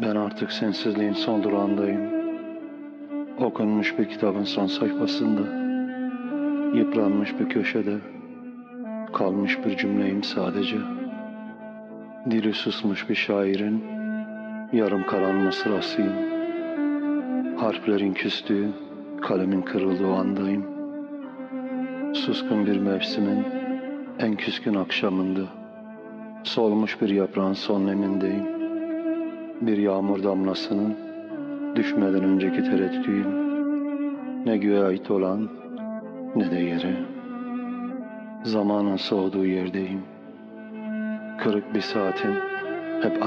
Ben artık sensizliğin son durağındayım. Okunmuş bir kitabın son sayfasında, yıpranmış bir köşede, kalmış bir cümleyim sadece. Dili susmuş bir şairin, yarım kalan mısrasıyım. Harflerin küstüğü, kalemin kırıldığı andayım. Suskun bir mevsimin en küskün akşamında, solmuş bir yaprağın son nemindeyim. Bir yağmur damlasının düşmeden önceki tereddütüyüm. Ne göğe ait olan ne de yere. Zamanın soğuduğu yerdeyim. Kırık bir saatin hep